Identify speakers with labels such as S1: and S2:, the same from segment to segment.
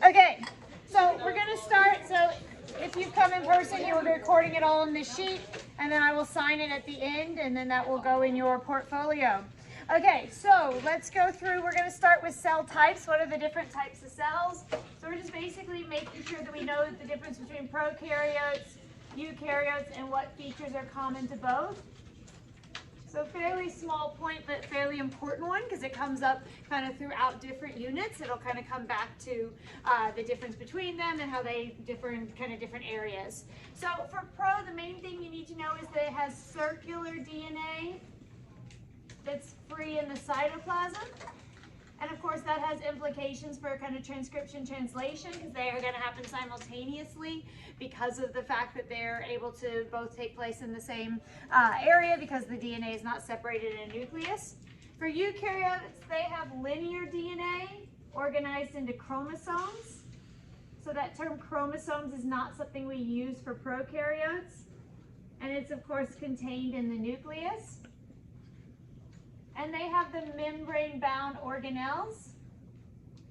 S1: Okay, so we're going to start. So if you've come in person, you will be recording it all on this sheet, and then I will sign it at the end, and then that will go in your portfolio. Okay, so let's go through. We're going to start with cell types. What are the different types of cells? So we're just basically making sure that we know the difference between prokaryotes, eukaryotes, and what features are common to both. So fairly small point, but fairly important one because it comes up kind of throughout different units. It'll kind of come back to the difference between them and how they differ in kind of different areas. So for pro, the main thing you need to know is that it has circular DNA that's free in the cytoplasm. And of course that has implications for kind of transcription translation because they are going to happen simultaneously because of the fact that they're able to both take place in the same area because the DNA is not separated in a nucleus. For eukaryotes, they have linear DNA organized into chromosomes. So that term chromosomes is not something we use for prokaryotes. And it's of course contained in the nucleus. And they have the membrane-bound organelles,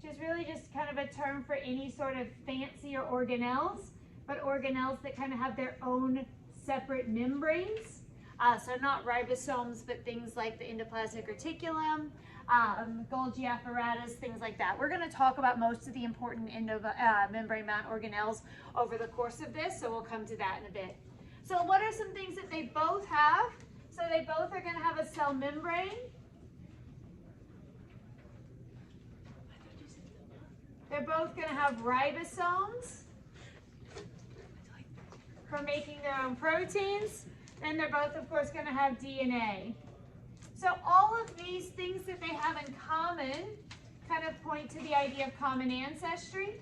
S1: which is really just kind of a term for any sort of fancier organelles, but organelles that kind of have their own separate membranes. So not ribosomes, but things like the endoplasmic reticulum, Golgi apparatus, things like that. We're going to talk about most of the important membrane-bound organelles over the course of this, so we'll come to that in a bit. So what are some things that they both have? So they both are going to have a cell membrane. They're both going to have ribosomes for making their own proteins. And they're both, of course, going to have DNA. So all of these things that they have in common kind of point to the idea of common ancestry.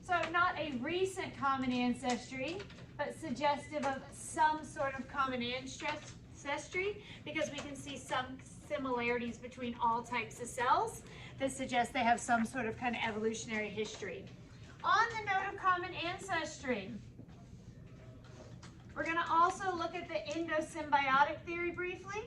S1: So not a recent common ancestry, but suggestive of some sort of common ancestry because we can see some similarities between all types of cells that suggest they have some sort of kind of evolutionary history. On the note of common ancestry, we're going to also look at the endosymbiotic theory briefly.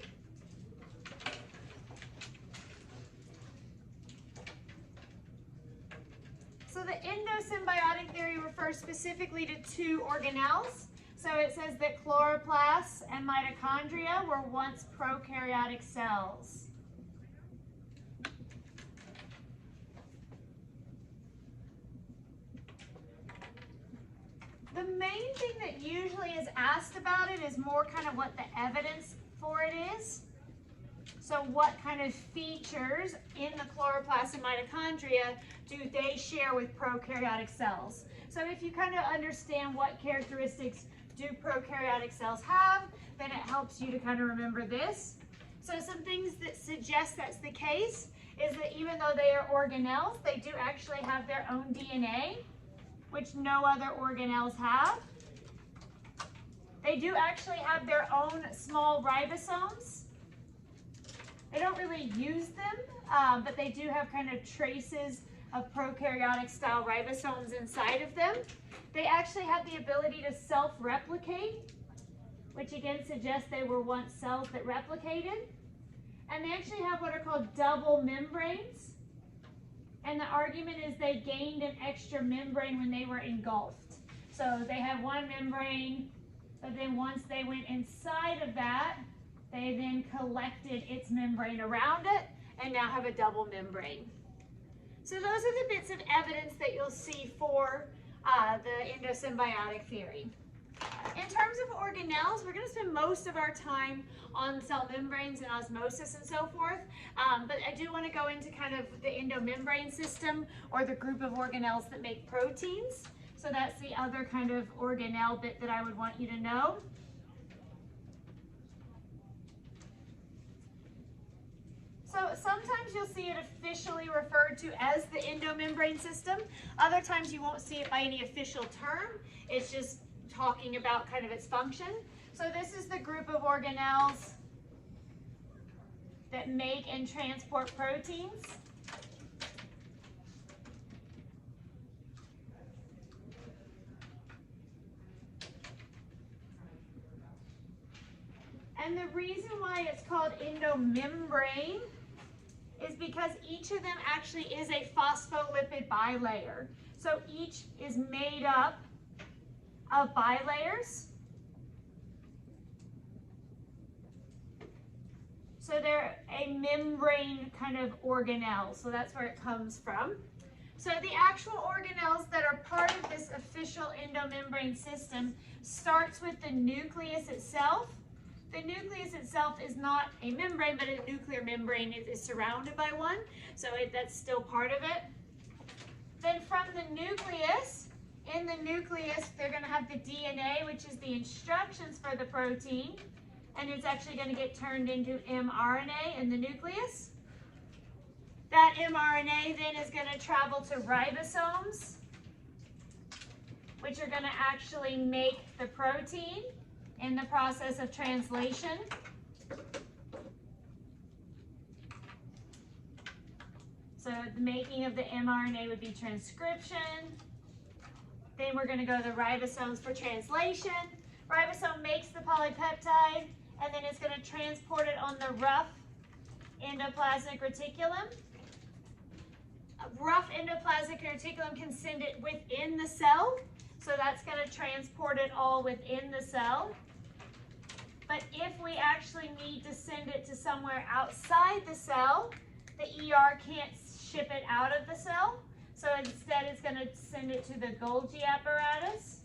S1: So the endosymbiotic theory refers specifically to two organelles. So it says that chloroplasts and mitochondria were once prokaryotic cells. The main thing that usually is asked about it is more kind of what the evidence for it is. So what kind of features in the chloroplast and mitochondria do they share with prokaryotic cells? So if you kind of understand what characteristics do prokaryotic cells have, then it helps you to kind of remember this. So some things that suggest that's the case is that even though they are organelles, they do actually have their own DNA, which no other organelles have. They do actually have their own small ribosomes. They don't really use them, but they do have kind of traces of prokaryotic style ribosomes inside of them. They actually have the ability to self-replicate, which again suggests they were once cells that replicated. And they actually have what are called double membranes. And the argument is they gained an extra membrane when they were engulfed. So they have one membrane, but then once they went inside of that, they then collected its membrane around it and now have a double membrane. So those are the bits of evidence that you'll see for the endosymbiotic theory. In terms of organelles, we're going to spend most of our time on cell membranes and osmosis and so forth, but I do want to go into kind of the endomembrane system or the group of organelles that make proteins. So that's the other kind of organelle bit that I would want you to know. So sometimes you'll see it officially referred to as the endomembrane system. Other times you won't see it by any official term. It's just talking about kind of its function. So this is the group of organelles that make and transport proteins. And the reason why it's called endomembrane is because each of them actually is a phospholipid bilayer. So each is made up of bilayers. So they're a membrane kind of organelle. So that's where it comes from. So the actual organelles that are part of this official endomembrane system starts with the nucleus itself. The nucleus itself is not a membrane, but a nuclear membrane is surrounded by one. So that's still part of it. Then from the nucleus, in the nucleus, they're going to have the DNA, which is the instructions for the protein. And it's actually going to get turned into mRNA in the nucleus. That mRNA then is going to travel to ribosomes, which are going to actually make the protein in the process of translation. So the making of the mRNA would be transcription. Then we're going to go to the ribosomes for translation. Ribosome makes the polypeptide, and then it's going to transport it on the rough endoplasmic reticulum. A rough endoplasmic reticulum can send it within the cell, so that's going to transport it all within the cell. But if we actually need to send it to somewhere outside the cell, the ER can't ship it out of the cell, so instead it's going to send it to the Golgi apparatus.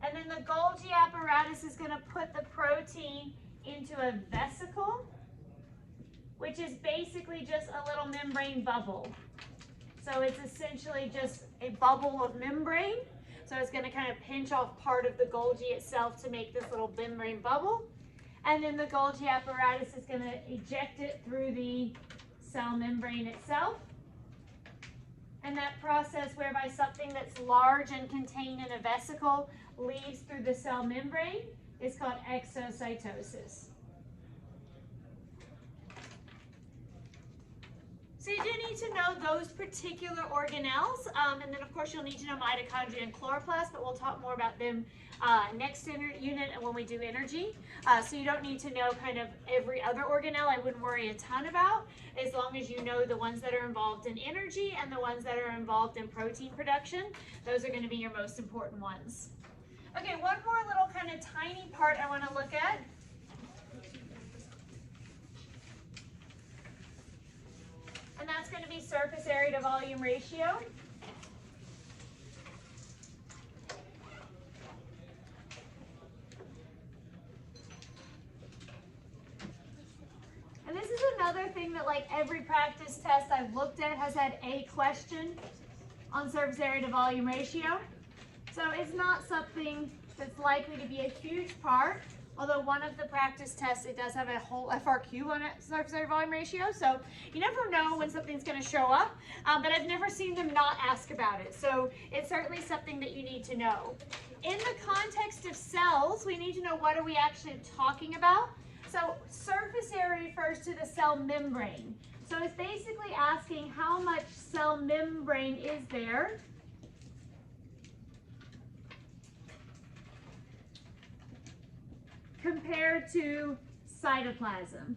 S1: And then the Golgi apparatus is going to put the protein into a vesicle, which is basically just a little membrane bubble. So it's essentially just a bubble of membrane. So it's going to kind of pinch off part of the Golgi itself to make this little membrane bubble. And then the Golgi apparatus is going to eject it through the cell membrane itself. And that process whereby something that's large and contained in a vesicle leaves through the cell membrane is called exocytosis. So you do need to know those particular organelles, and then of course you'll need to know mitochondria and chloroplast, but we'll talk more about them next unit and when we do energy. So you don't need to know kind of every other organelle. I wouldn't worry a ton about, as long as you know the ones that are involved in energy and the ones that are involved in protein production. Those are going to be your most important ones. Okay, one more little kind of tiny part I want to look at. And that's going to be surface area to volume ratio. And this is another thing that like every practice test I've looked at has had a question on surface area to volume ratio. So it's not something that's likely to be a huge part. Although one of the practice tests, it does have a whole FRQ on it, surface area volume ratio. So you never know when something's going to show up, but I've never seen them not ask about it. So it's certainly something that you need to know. In the context of cells, we need to know what are we actually talking about. So surface area refers to the cell membrane. So it's basically asking how much cell membrane is there compared to cytoplasm.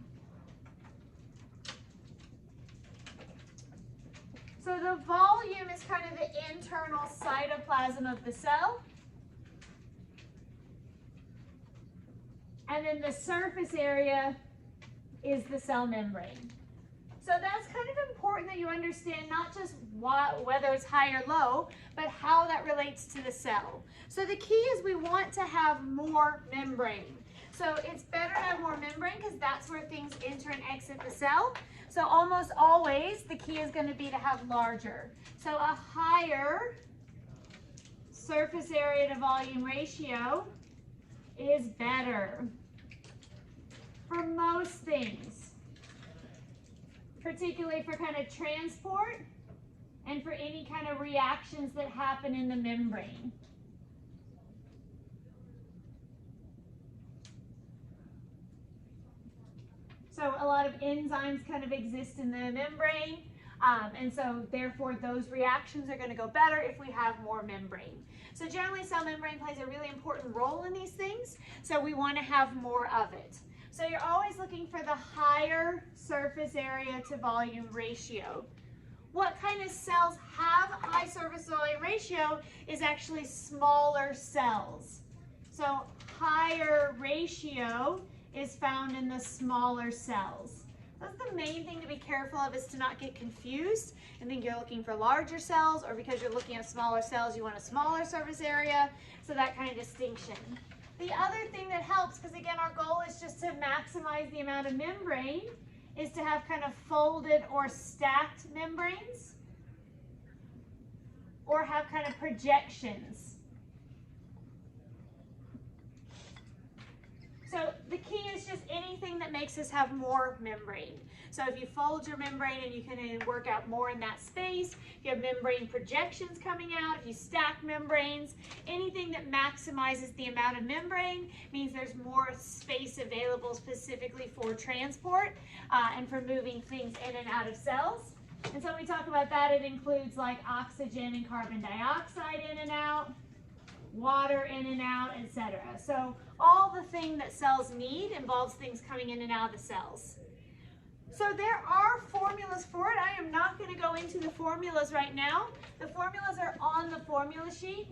S1: So the volume is kind of the internal cytoplasm of the cell. And then the surface area is the cell membrane. So that's kind of important that you understand not just whether it's high or low, but how that relates to the cell. So the key is we want to have more membrane. So it's better to have more membrane because that's where things enter and exit the cell. So almost always the key is going to be to have larger. So a higher surface area to volume ratio is better for most things, particularly for kind of transport and for any kind of reactions that happen in the membrane. So a lot of enzymes kind of exist in the membrane, and so therefore those reactions are going to go better if we have more membrane. So generally cell membrane plays a really important role in these things, so we want to have more of it. So you're always looking for the higher surface area to volume ratio. What kind of cells have high surface volume ratio is actually smaller cells. So higher ratio is found in the smaller cells. That's the main thing to be careful of, is to not get confused and think you're looking for larger cells, or because you're looking at smaller cells you want a smaller surface area. So that kind of distinction. The other thing that helps, because again our goal is just to maximize the amount of membrane, is to have kind of folded or stacked membranes, or have kind of projections. So the key is just anything that makes us have more membrane. So if you fold your membrane and you can work out more in that space, if you have membrane projections coming out, if you stack membranes, anything that maximizes the amount of membrane means there's more space available specifically for transport and for moving things in and out of cells. And so when we talk about that, it includes like oxygen and carbon dioxide in and out, water in and out, etc. So all the thing that cells need involves things coming in and out of the cells. So there are formulas for it. I am not going to go into the formulas right now. The formulas are on the formula sheet.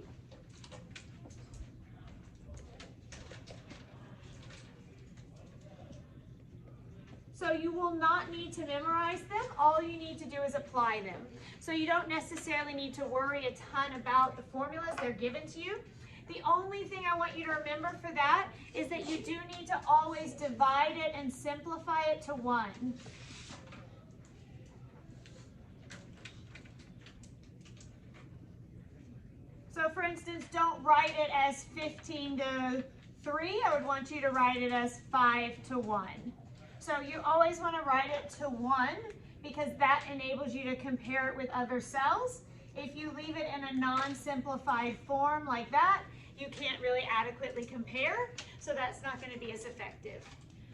S1: So you will not need to memorize them. All you need to do is apply them. So you don't necessarily need to worry a ton about the formulas. They're given to you. The only thing I want you to remember for that is that you do need to always divide it and simplify it to 1. So for instance, don't write it as 15 to 3. I would want you to write it as 5 to 1. So you always want to write it to 1 because that enables you to compare it with other cells. If you leave it in a non-simplified form like that, you can't really adequately compare, so that's not going to be as effective.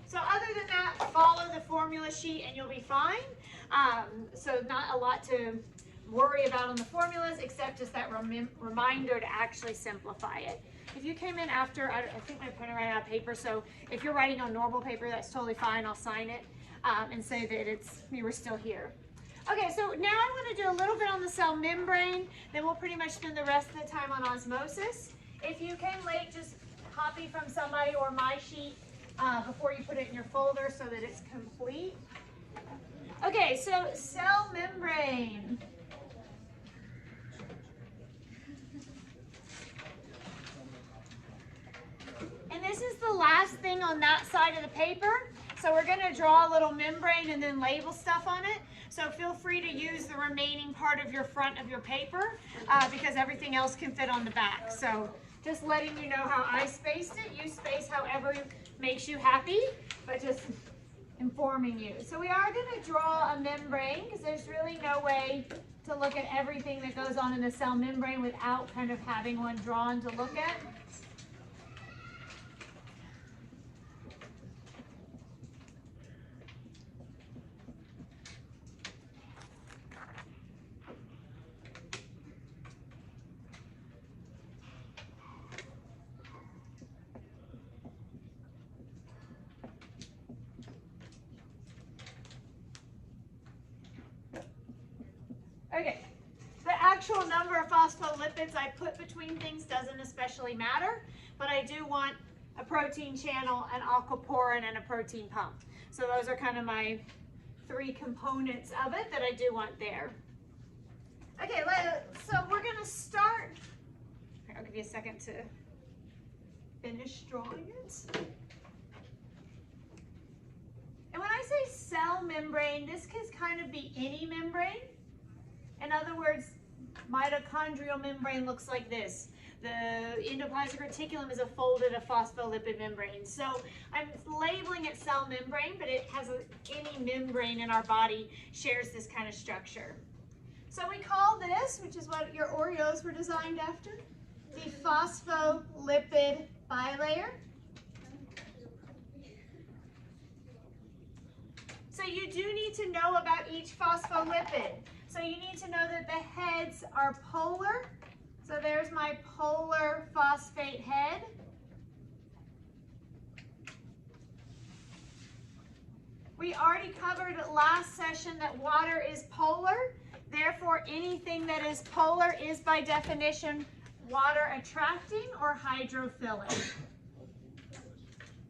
S1: So other than that, follow the formula sheet and you'll be fine. So not a lot to worry about on the formulas, except just that reminder to actually simplify it. If you came in after, I think my printer ran out of paper, so if you're writing on normal paper, that's totally fine. I'll sign it and say that you were still here. Okay, so now I want to do a little bit on the cell membrane, then we'll pretty much spend the rest of the time on osmosis. If you came late, just copy from somebody or my sheet before you put it in your folder so that it's complete. Okay, so cell membrane. And this is the last thing on that side of the paper. So we're going to draw a little membrane and then label stuff on it. So feel free to use the remaining part of your front of your paper because everything else can fit on the back. So just letting you know how I spaced it. You space however makes you happy, but just informing you. So we are going to draw a membrane because there's really no way to look at everything that goes on in the cell membrane without kind of having one drawn to look at. Okay, the actual number of phospholipids I put between things doesn't especially matter, but I do want a protein channel, an aquaporin, and a protein pump. So those are kind of my 3 components of it that I do want there. Okay, so we're going to start. I'll give you a second to finish drawing it. And when I say cell membrane, this can kind of be any membrane. In other words, mitochondrial membrane looks like this. The endoplasmic reticulum is a folded phospholipid membrane. So I'm labeling it cell membrane, but it has any membrane in our body shares this kind of structure. So we call this, which is what your Oreos were designed after, the phospholipid bilayer. So you do need to know about each phospholipid. So you need to know that the heads are polar. So there's my polar phosphate head. We already covered last session that water is polar. Therefore, anything that is polar is by definition water attracting or hydrophilic.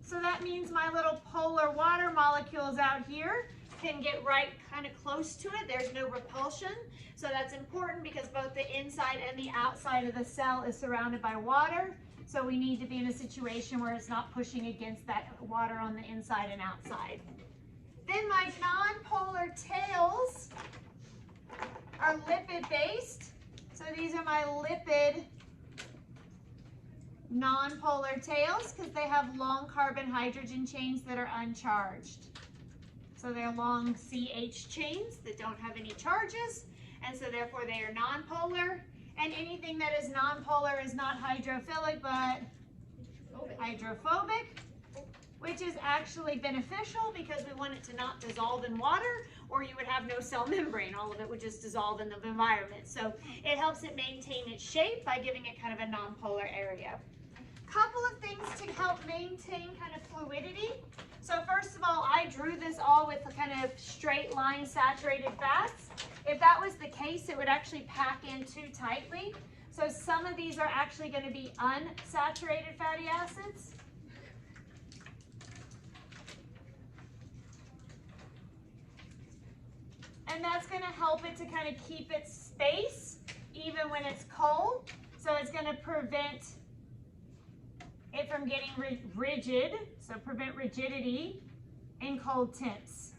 S1: So that means my little polar water molecules out here can get right kind of close to it. There's no repulsion. So that's important because both the inside and the outside of the cell is surrounded by water. So we need to be in a situation where it's not pushing against that water on the inside and outside. Then my non-polar tails are lipid-based. So these are my lipid non-polar tails because they have long carbon hydrogen chains that are uncharged. So they're long CH chains that don't have any charges, and so therefore they are non-polar. And anything that is non-polar is not hydrophilic but hydrophobic, which is actually beneficial because we want it to not dissolve in water, or you would have no cell membrane. All of it would just dissolve in the environment. So it helps it maintain its shape by giving it kind of a non-polar area. Couple of things to help maintain kind of fluidity. So first of all, I drew this all with a kind of straight line saturated fats. If that was the case, it would actually pack in too tightly. So some of these are actually going to be unsaturated fatty acids. And that's going to help it to kind of keep its space even when it's cold. So it's going to prevent it from getting rigid, so prevent rigidity in cold temps.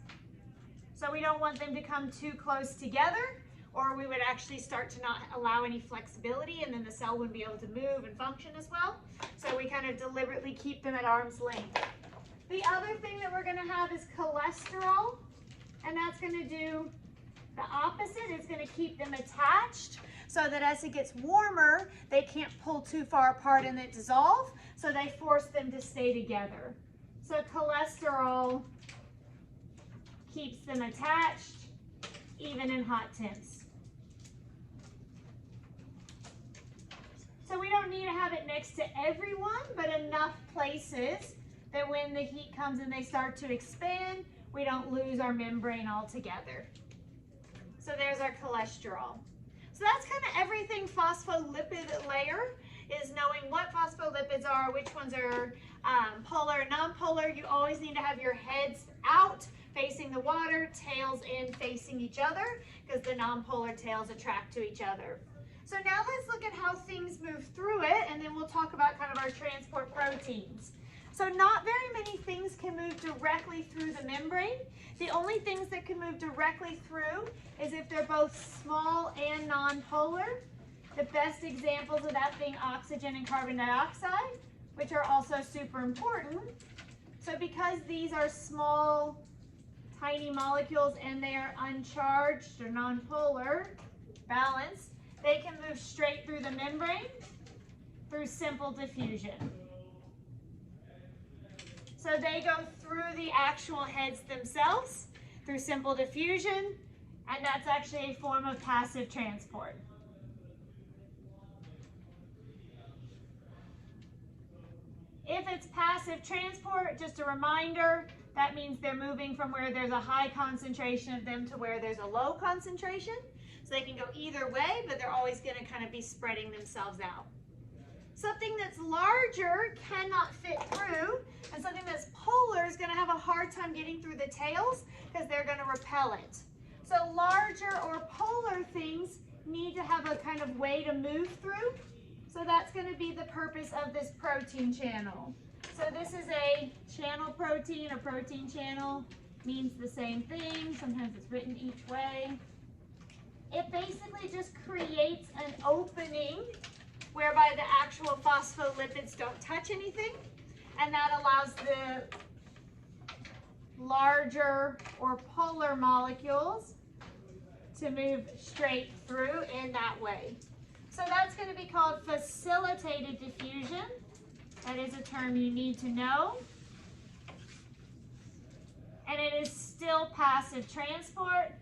S1: So we don't want them to come too close together, or we would actually start to not allow any flexibility, and then the cell wouldn't be able to move and function as well. So we kind of deliberately keep them at arm's length. The other thing that we're going to have is cholesterol, and that's going to do the opposite. It's going to keep them attached so that as it gets warmer, they can't pull too far apart and then dissolve, so they force them to stay together. So cholesterol keeps them attached even in hot temps. So we don't need to have it next to everyone, but enough places that when the heat comes and they start to expand, we don't lose our membrane altogether. So there's our cholesterol. So that's kind of everything phospholipid layer, is knowing what phospholipids are, which ones are polar and non-polar. You always need to have your heads out facing the water, tails in facing each other, because the non-polar tails attract to each other. So now let's look at how things move through it, and then we'll talk about kind of our transport proteins. So not very many things can move directly through the membrane. The only things that can move directly through is if they're both small and non-polar. The best examples of that being oxygen and carbon dioxide, which are also super important. So because these are small, tiny molecules and they are uncharged or non-polar, balanced, they can move straight through the membrane through simple diffusion. So they go through the actual heads themselves through simple diffusion, and that's actually a form of passive transport. If it's passive transport, just a reminder, that means they're moving from where there's a high concentration of them to where there's a low concentration. So they can go either way, but they're always going to kind of be spreading themselves out. Something that's larger cannot fit through, and something that's polar is going to have a hard time getting through the tails because they're going to repel it. So larger or polar things need to have a kind of way to move through. So that's going to be the purpose of this protein channel. So this is a channel protein. A protein channel means the same thing. Sometimes it's written each way. It basically just creates an opening whereby the actual phospholipids don't touch anything, and that allows the larger or polar molecules to move straight through in that way. So that's going to be called facilitated diffusion. That is a term you need to know. And it is still passive transport.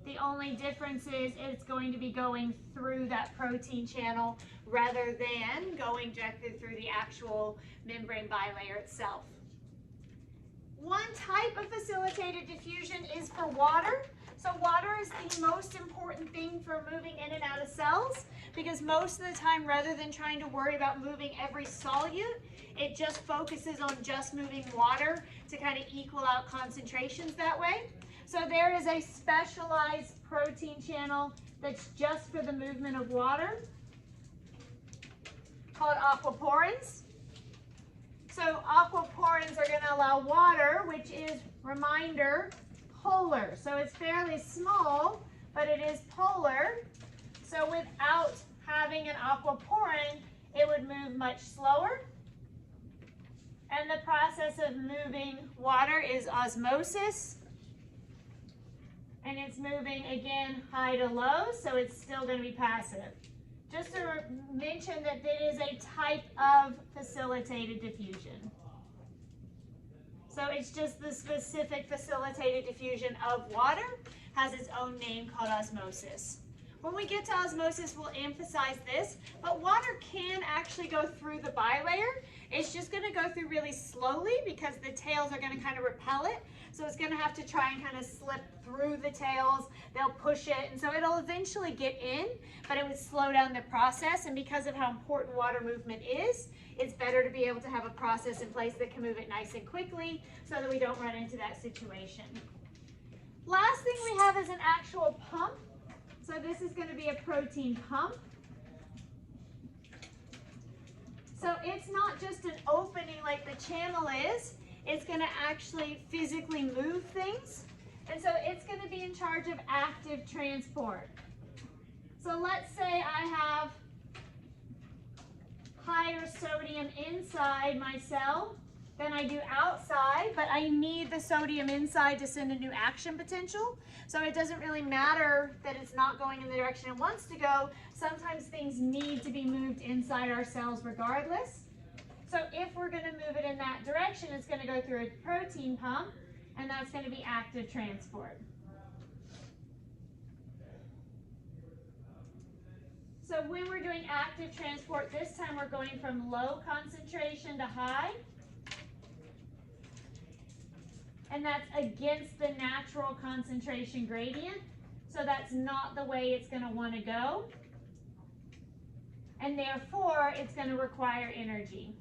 S1: The only difference is it's going to be going through that protein channel rather than going directly through the actual membrane bilayer itself. One type of facilitated diffusion is for water. So water is the most important thing for moving in and out of cells, because most of the time, rather than trying to worry about moving every solute, it just focuses on just moving water to kind of equal out concentrations that way. So there is a specialized protein channel that's just for the movement of water called aquaporins. So aquaporins are going to allow water, which is, reminder, polar. So it's fairly small, but it is polar. So without having an aquaporin, it would move much slower. And the process of moving water is osmosis. And it's moving, again, high to low, so it's still going to be passive. Just to mention that it is a type of facilitated diffusion. So it's just the specific facilitated diffusion of water, has its own name called osmosis. When we get to osmosis, we'll emphasize this, but water can actually go through the bilayer. It's just going to go through really slowly because the tails are going to kind of repel it. So it's going to have to try and kind of slip through the tails. They'll push it, and so it'll eventually get in, but it would slow down the process. And because of how important water movement is, it's better to be able to have a process in place that can move it nice and quickly so that we don't run into that situation. Last thing we have is an actual pump. So this is going to be a protein pump. So it's not just an opening like the channel is. It's going to actually physically move things. And so it's going to be in charge of active transport. So let's say I have higher sodium inside my cell than I do outside, but I need the sodium inside to send a new action potential. So it doesn't really matter that it's not going in the direction it wants to go. Sometimes things need to be moved inside our cells regardless. So if we're going to move it in that direction, it's going to go through a protein pump, and that's going to be active transport. So when we're doing active transport, this time we're going from low concentration to high. And that's against the natural concentration gradient. So that's not the way it's going to want to go. And therefore, it's going to require energy.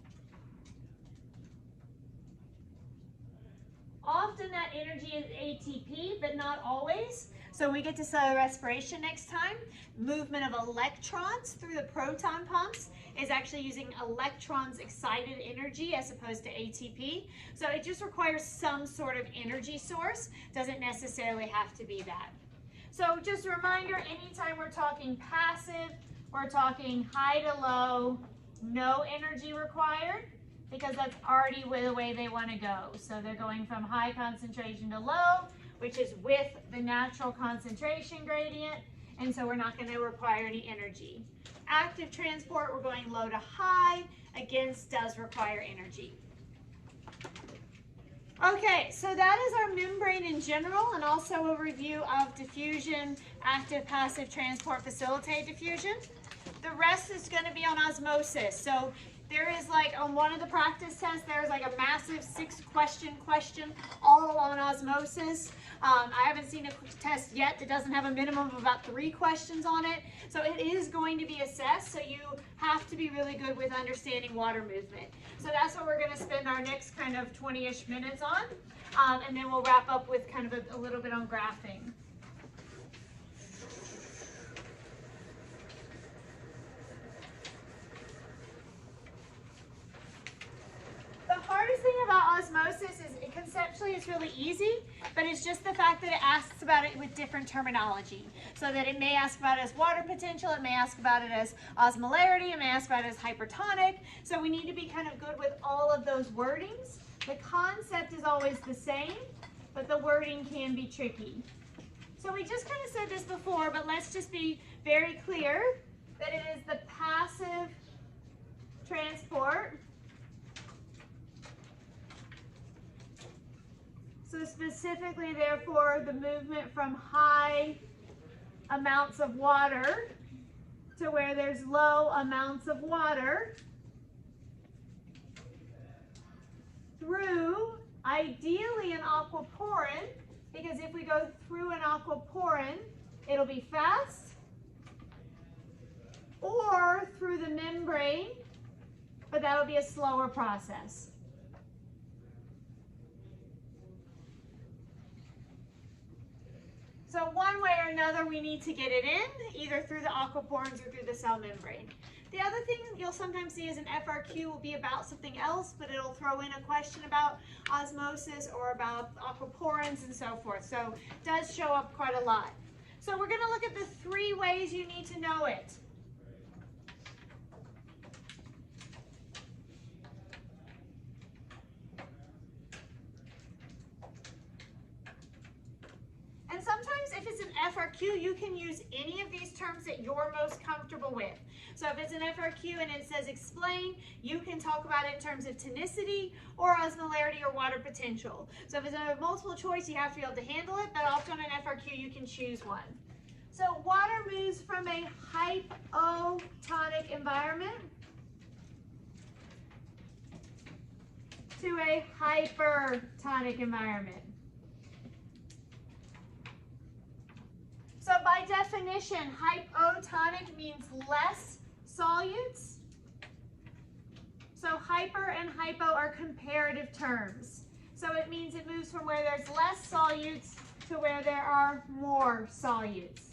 S1: Often that energy is ATP, but not always. So we get to cellular respiration next time. Movement of electrons through the proton pumps is actually using electrons excited energy as opposed to ATP. So it just requires some sort of energy source. Doesn't necessarily have to be that. So just a reminder, anytime we're talking passive, we're talking high to low, no energy required, because that's already the way they want to go. So they're going from high concentration to low, which is with the natural concentration gradient, and so we're not going to require any energy. Active transport, we're going low to high, again, does require energy. Okay, so that is our membrane in general, and also a review of diffusion, active, passive, transport, facilitated diffusion. The rest is going to be on osmosis. So there is like on one of the practice tests, there's like a massive 6-question all on osmosis. I haven't seen a test yet that doesn't have a minimum of about 3 questions on it. So it is going to be assessed. So you have to be really good with understanding water movement. So that's what we're going to spend our next kind of 20-ish minutes on. And then we'll wrap up with kind of a little bit on graphing. About osmosis is conceptually it's really easy, but it's just the fact that it asks about it with different terminology. So that it may ask about it as water potential, it may ask about it as osmolarity, it may ask about it as hypertonic. So we need to be kind of good with all of those wordings. The concept is always the same, but the wording can be tricky. So we just kind of said this before, but let's just be very clear that it is the passive transport. So specifically, therefore, the movement from high amounts of water to where there's low amounts of water through Ideally an aquaporin, because if we go through an aquaporin, it'll be fast, or through the membrane, but that'll be a slower process. So one way or another, we need to get it in, either through the aquaporins or through the cell membrane. The other thing you'll sometimes see is an FRQ will be about something else, but it'll throw in a question about osmosis or about aquaporins and so forth. So it does show up quite a lot. So we're going to look at the 3 ways you need to know it. And sometimes if it's an FRQ, you can use any of these terms that you're most comfortable with. So if it's an FRQ and it says explain, you can talk about it in terms of tonicity or osmolarity or water potential. So if it's a multiple choice, you have to be able to handle it, but often on an FRQ, you can choose one. So water moves from a hypotonic environment to a hypertonic environment. So by definition, hypotonic means less solutes. So hyper and hypo are comparative terms. So it means it moves from where there's less solutes to where there are more solutes.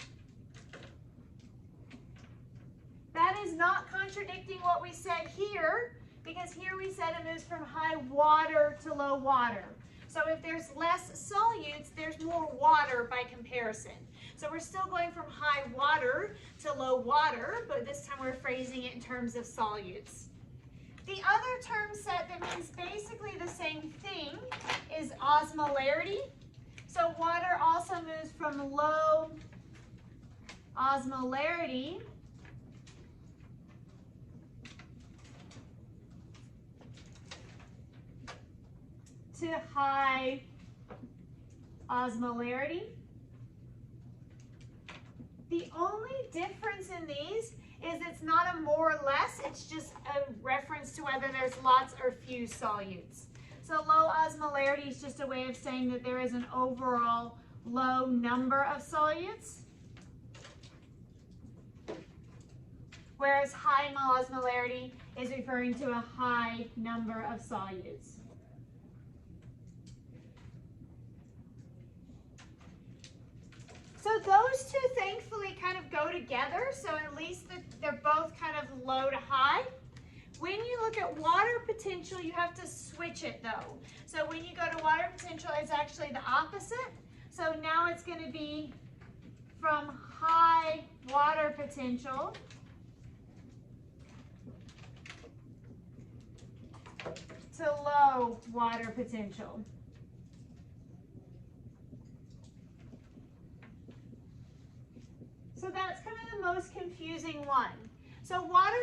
S1: That is not contradicting what we said here, because here we said it moves from high water to low water. So if there's less solutes, there's more water by comparison. So we're still going from high water to low water, but this time we're phrasing it in terms of solutes. The other term set that means basically the same thing is osmolarity. So water also moves from low osmolarity to high osmolarity. The only difference in these is it's not a more or less, it's just a reference to whether there's lots or few solutes. So low osmolarity is just a way of saying that there is an overall low number of solutes, whereas high osmolarity is referring to a high number of solutes. So those two thankfully kind of go together, so at least they're both kind of low to high. When you look at water potential, you have to switch it though. So when you go to water potential, it's actually the opposite. So now it's going to be from high water potential to low water potential. So that's kind of the most confusing one. So water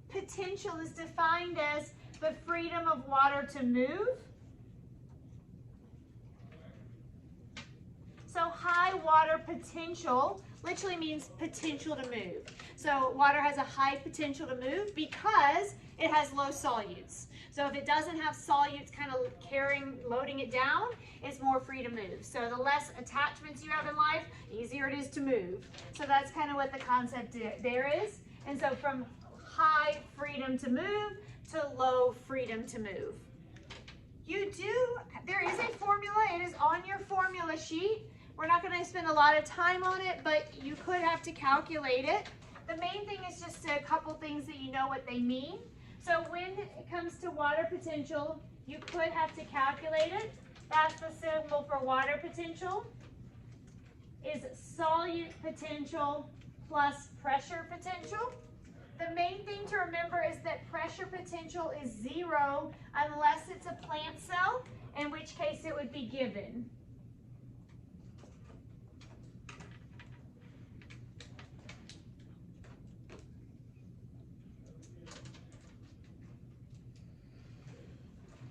S1: potential is defined as the freedom of water to move. So high water potential literally means potential to move. So water has a high potential to move because it has low solutes. So if it doesn't have solutes kind of loading it down, it's more free to move. So the less attachments you have in life, easier it is to move. So that's kind of what the concept there is. And so from high freedom to move to low freedom to move. There is a formula, it is on your formula sheet. We're not going to spend a lot of time on it, but you could have to calculate it. The main thing is just a couple things that you know what they mean. So when it comes to water potential, you could have to calculate it. That's the symbol for water potential, is solute potential plus pressure potential. The main thing to remember is that pressure potential is 0 unless it's a plant cell, in which case it would be given.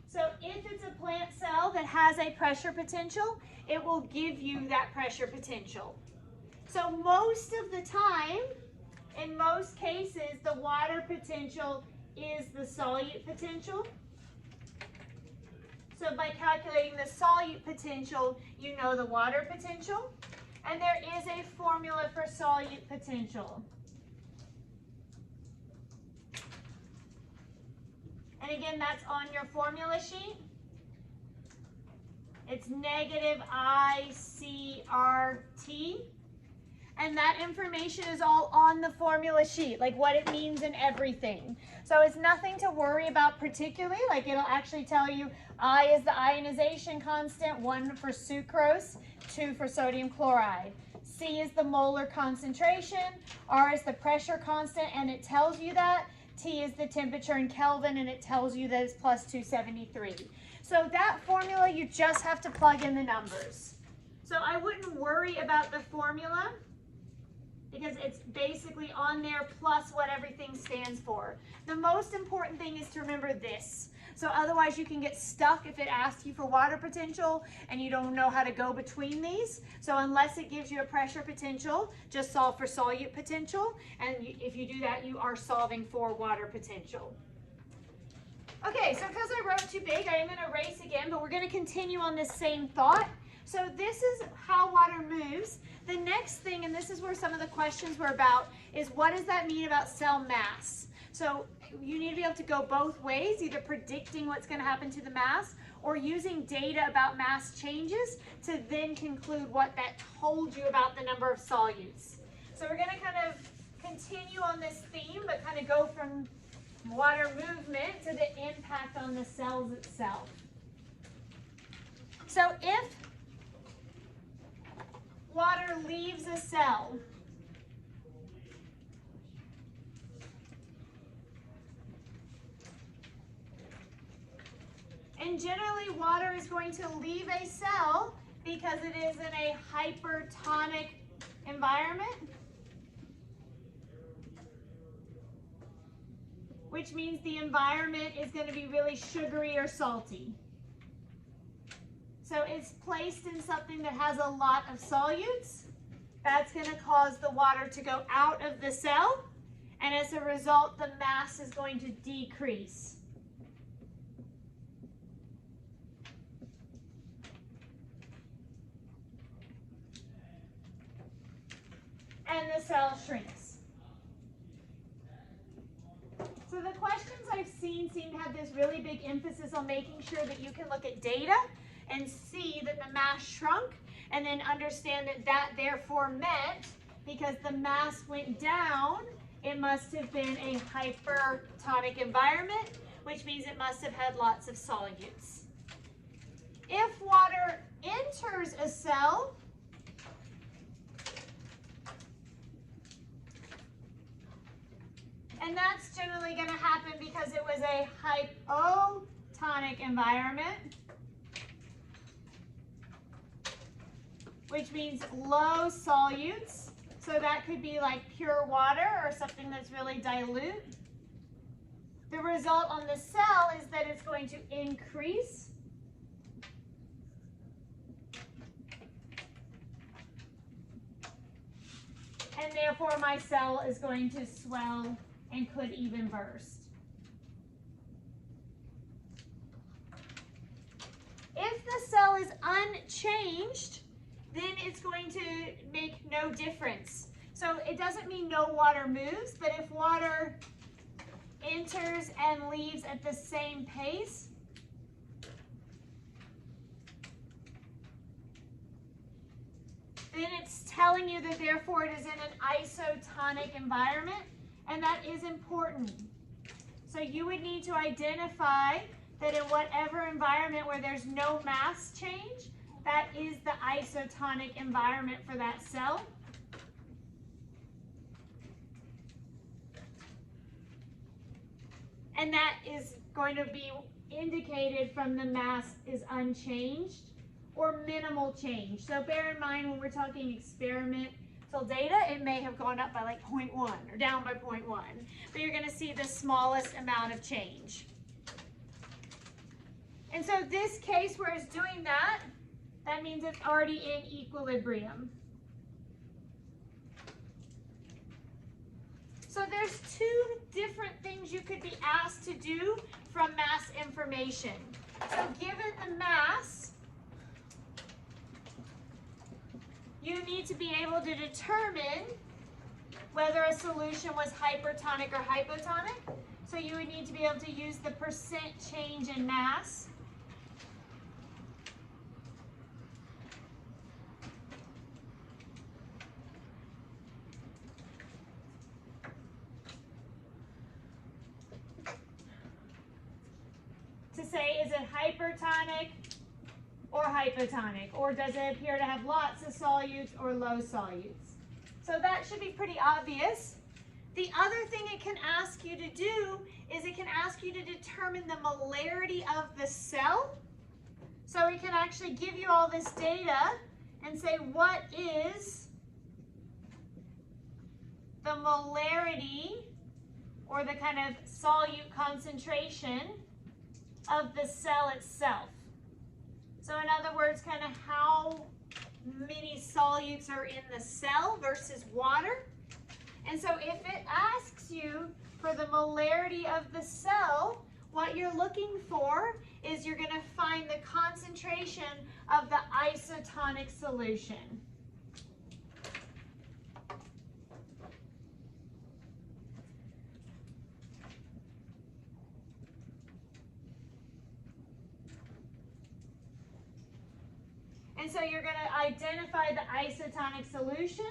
S1: So if it's a plant cell that has a pressure potential, it will give you that pressure potential. So most of the time, in most cases, the water potential is the solute potential. So by calculating the solute potential, you know the water potential. And there is a formula for solute potential. And again, that's on your formula sheet. It's negative ICRT. And that information is all on the formula sheet, like what it means and everything. So it's nothing to worry about particularly, like it'll actually tell you I is the ionization constant, 1 for sucrose, 2 for sodium chloride. C is the molar concentration, R is the pressure constant, and it tells you that. T is the temperature in Kelvin, and it tells you that it's plus 273. So that formula, you just have to plug in the numbers. So I wouldn't worry about the formula, because it's basically on there plus what everything stands for. The most important thing is to remember this. So otherwise you can get stuck if it asks you for water potential and you don't know how to go between these. So unless it gives you a pressure potential, just solve for solute potential. And if you do that, you are solving for water potential. Okay, so because I wrote too big, I am going to erase again, but we're going to continue on this same thought. So this is how water moves. The next thing, and this is where some of the questions were about, is what does that mean about cell mass? So you need to be able to go both ways, either predicting what's going to happen to the mass or using data about mass changes to then conclude what that told you about the number of solutes. So we're going to kind of continue on this theme, but kind of go from water movement to the impact on the cells itself. So if water leaves a cell, and generally water is going to leave a cell because it is in a hypertonic environment, which means the environment is going to be really sugary or salty. So it's placed in something that has a lot of solutes. That's going to cause the water to go out of the cell, and as a result, the mass is going to decrease. And the cell shrinks. So the questions I've seen seem to have this really big emphasis on making sure that you can look at data and see that the mass shrunk, and then understand that that therefore meant, because the mass went down, it must have been a hypertonic environment, which means it must have had lots of solutes. If water enters a cell, and that's generally going to happen because it was a hypotonic environment, which means low solutes. So that could be like pure water or something that's really dilute. The result on the cell is that it's going to increase. And therefore my cell is going to swell and could even burst. If the cell is unchanged, then it's going to make no difference. So it doesn't mean no water moves, but if water enters and leaves at the same pace, then it's telling you that therefore it is in an isotonic environment, and that is important. So you would need to identify that in whatever environment where there's no mass change, that is the isotonic environment for that cell. And that is going to be indicated from the mass is unchanged or minimal change. So bear in mind when we're talking experimental data, it may have gone up by like 0.1 or down by 0.1, but you're going to see the smallest amount of change. And so this case where it's doing that, that means it's already in equilibrium. So there's two different things you could be asked to do from mass information. So given the mass, you need to be able to determine whether a solution was hypertonic or hypotonic. So you would need to be able to use the percent change in mass. To say, is it hypertonic or hypotonic? Or does it appear to have lots of solutes or low solutes? So that should be pretty obvious. The other thing it can ask you to do is it can ask you to determine the molarity of the cell. So it can actually give you all this data and say, what is the molarity or the kind of solute concentration of the cell itself? So in other words, kind of how many solutes are in the cell versus water. And so if it asks you for the molarity of the cell, what you're looking for is you're going to find the concentration of the isotonic solution. And so you're going to identify the isotonic solution,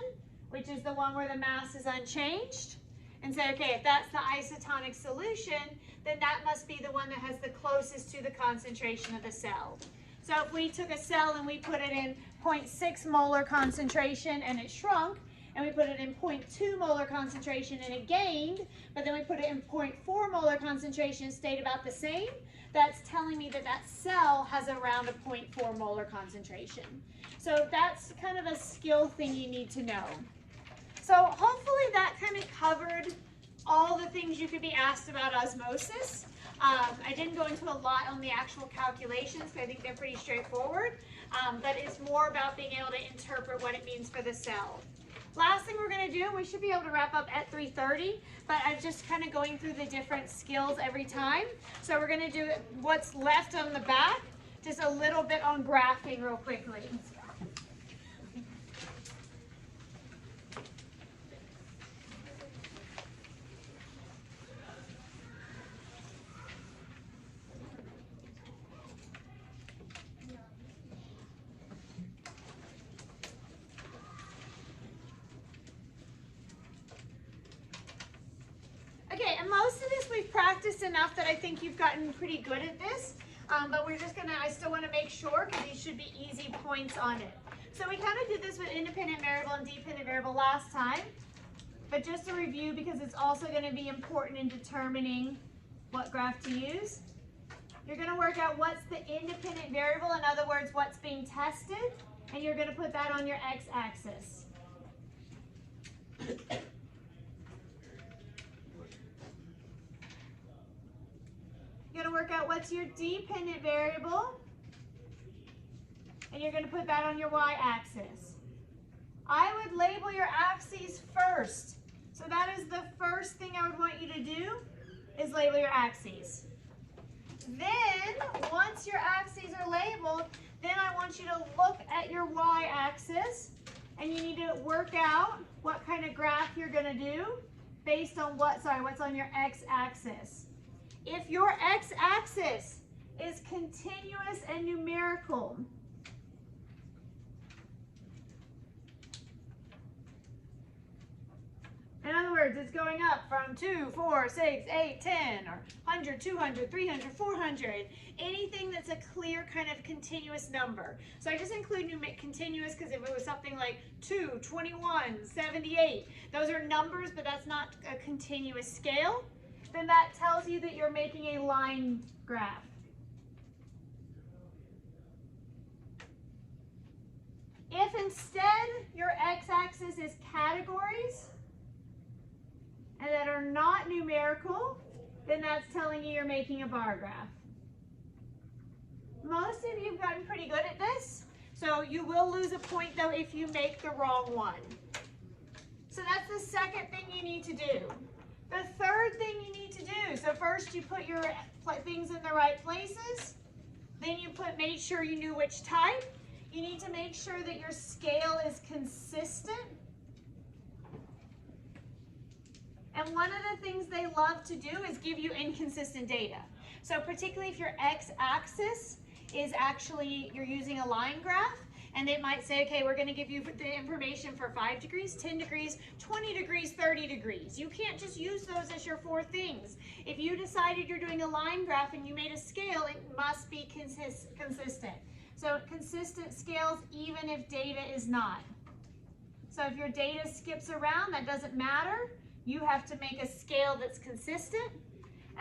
S1: which is the one where the mass is unchanged, and say, okay, if that's the isotonic solution, then that must be the one that has the closest to the concentration of the cell. So if we took a cell and we put it in 0.6 molar concentration and it shrunk, and we put it in 0.2 molar concentration and it gained, but then we put it in 0.4 molar concentration and stayed about the same, that's telling me that that cell has around a 0.4 molar concentration. So that's kind of a skill thing you need to know. So hopefully that kind of covered all the things you could be asked about osmosis. I didn't go into a lot on the actual calculations, because I think they're pretty straightforward, but it's more about being able to interpret what it means for the cell. Last thing we're going to do, we should be able to wrap up at 3:30, but I'm just kind of going through the different skills every time. So we're going to do what's left on the back, just a little bit on graphing real quickly. Okay, and most of this we've practiced enough that I think you've gotten pretty good at this, but we're just gonna, I still wanna make sure, because these should be easy points on it. So we kind of did this with independent variable and dependent variable last time, but just to review, because it's also gonna be important in determining what graph to use. You're gonna work out what's the independent variable, in other words, what's being tested, and you're gonna put that on your x-axis. You're going to work out what's your dependent variable, and you're going to put that on your y-axis. I would label your axes first. So that is the first thing I would want you to do, is label your axes. Then, once your axes are labeled, then I want you to look at your y-axis, and you need to work out what kind of graph you're going to do based on what's on your x-axis. If your x-axis is continuous and numerical, in other words, it's going up from 2, 4, 6, 8, 10, or 100, 200, 300, 400, anything that's a clear kind of continuous number. So I just include continuous because if it was something like 2, 21, 78, those are numbers, but that's not a continuous scale. Then that tells you that you're making a line graph. If instead your x-axis is categories and that are not numerical, then that's telling you you're making a bar graph. Most of you have gotten pretty good at this, so you will lose a point though if you make the wrong one. So that's the second thing you need to do. The third thing you need to do, so first you put your things in the right places, Then you made sure you knew which type. You need to make sure that your scale is consistent. And one of the things they love to do is give you inconsistent data. So particularly if your x-axis is actually, you're using a line graph, and it might say, okay, we're going to give you the information for 5 degrees, 10 degrees, 20 degrees, 30 degrees. You can't just use those as your 4 things. If you decided you're doing a line graph and you made a scale, it must be consistent. So consistent scales even if data is not. So if your data skips around, that doesn't matter. You have to make a scale that's consistent.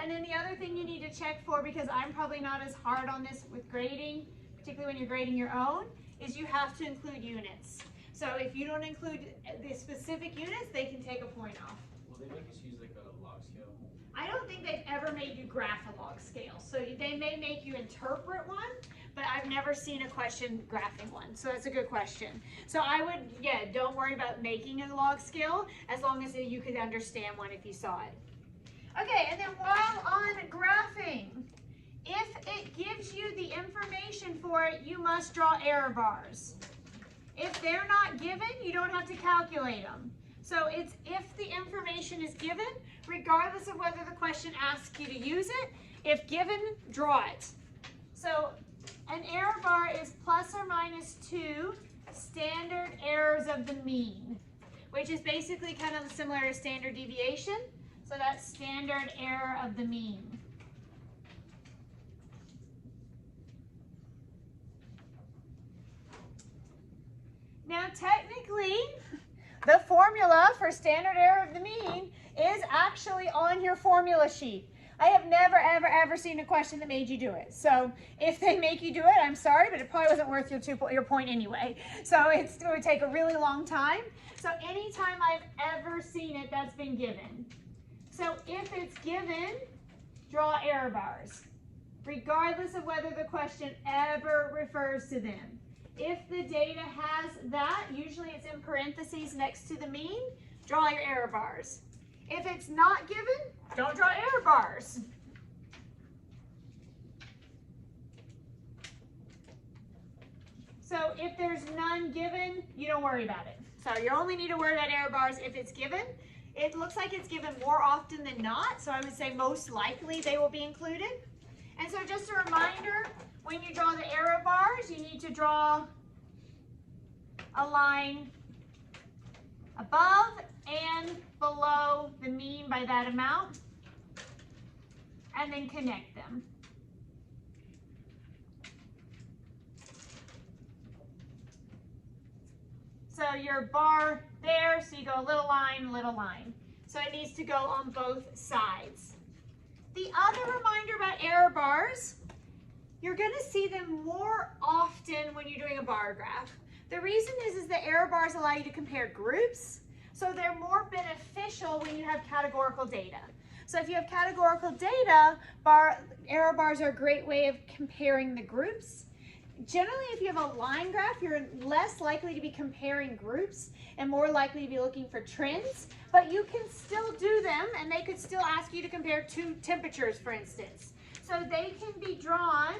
S1: And then the other thing you need to check for, because I'm probably not as hard on this with grading, particularly when you're grading your own, is you have to include units. So if you don't include the specific units, they can take a point off.
S2: Will they make us use like a log scale?
S1: I don't think they've ever made you graph a log scale. So they may make you interpret one, but I've never seen a question graphing one. So that's a good question. So I would, yeah, don't worry about making a log scale as long as you could understand one if you saw it. Okay, and then while on graphing, if it gives you the information for it, you must draw error bars. If they're not given, you don't have to calculate them. So it's if the information is given, regardless of whether the question asks you to use it, if given, draw it. So an error bar is plus or minus 2 standard errors of the mean, which is basically kind of similar to standard deviation. So that's standard error of the mean. Now technically, the formula for standard error of the mean is actually on your formula sheet. I have never, ever seen a question that made you do it. So if they make you do it, I'm sorry, but it probably wasn't worth your point anyway. So it would take a really long time. So anytime I've ever seen it, that's been given. So if it's given, draw error bars, regardless of whether the question ever refers to them. If the data has that, usually it's in parentheses next to the mean, draw your error bars. If it's not given, don't draw error bars. So if there's none given, you don't worry about it. So you only need to worry about error bars if it's given. It looks like it's given more often than not, so I would say most likely they will be included. And so just a reminder, when you draw the error bars, you need to draw a line above and below the mean by that amount, and then connect them. So your bar there, so you go little line, little line. So it needs to go on both sides. The other reminder about error bars, you're going to see them more often when you're doing a bar graph. The reason is that error bars allow you to compare groups, so they're more beneficial when you have categorical data. So if you have categorical data, error bars are a great way of comparing the groups. Generally, if you have a line graph, you're less likely to be comparing groups and more likely to be looking for trends, but you can still do them, and they could still ask you to compare 2 temperatures, for instance. So they can be drawn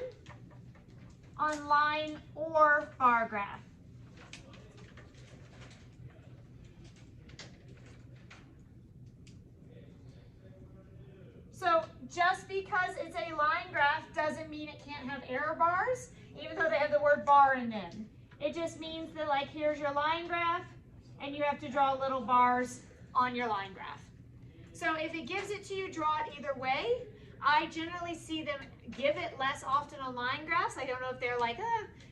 S1: on line or bar graph. So just because it's a line graph doesn't mean it can't have error bars, even though they have the word bar in them. It just means that, like, here's your line graph, and you have to draw little bars on your line graph. So if it gives it to you, draw it either way. I generally see them give it less often on line graphs. I don't know if they're like,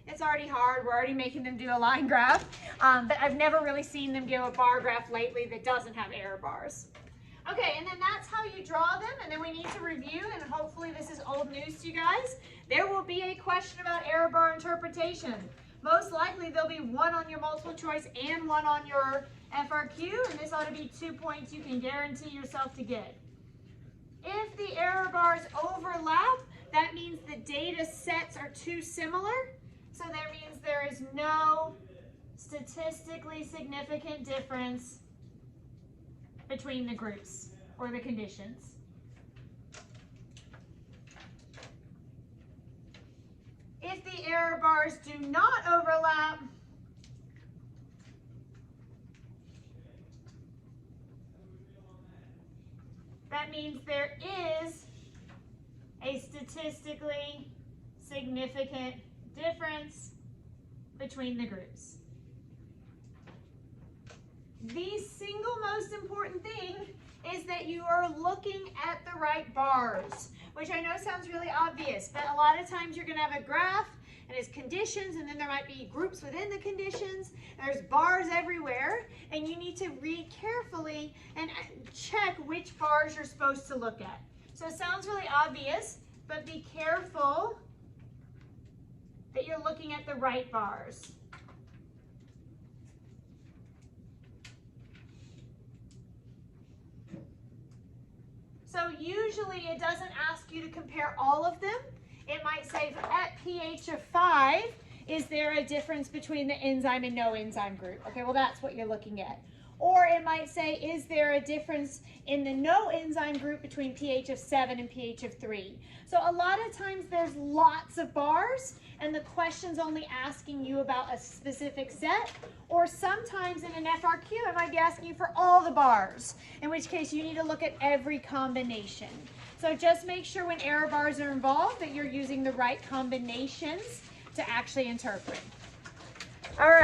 S1: it's already hard, we're already making them do a line graph. But I've never really seen them give a bar graph lately that doesn't have error bars. Okay, and then that's how you draw them, and then we need to review, and hopefully this is old news to you guys. There will be a question about error bar interpretation. Most likely there'll be one on your multiple choice and one on your FRQ, and this ought to be 2 points you can guarantee yourself to get. If the error bars overlap, that means the data sets are too similar, so that means there is no statistically significant difference between the groups or the conditions. error bars do not overlap, that means there is a statistically significant difference between the groups. The single most important thing is that you are looking at the right bars, which I know sounds really obvious, but a lot of times you're going to have a graph and it's conditions, and then there might be groups within the conditions. There's bars everywhere, and you need to read carefully and check which bars you're supposed to look at. So it sounds really obvious, but be careful that you're looking at the right bars. So usually it doesn't ask you to compare all of them. It might say at pH of 5, is there a difference between the enzyme and no enzyme group? Okay, well that's what you're looking at. Or it might say, is there a difference in the no enzyme group between pH of 7 and pH of 3? So a lot of times there's lots of bars and the question's only asking you about a specific set. Or sometimes in an FRQ, it might be asking you for all the bars, in which case you need to look at every combination. So just make sure when error bars are involved that you're using the right combinations to actually interpret. All right.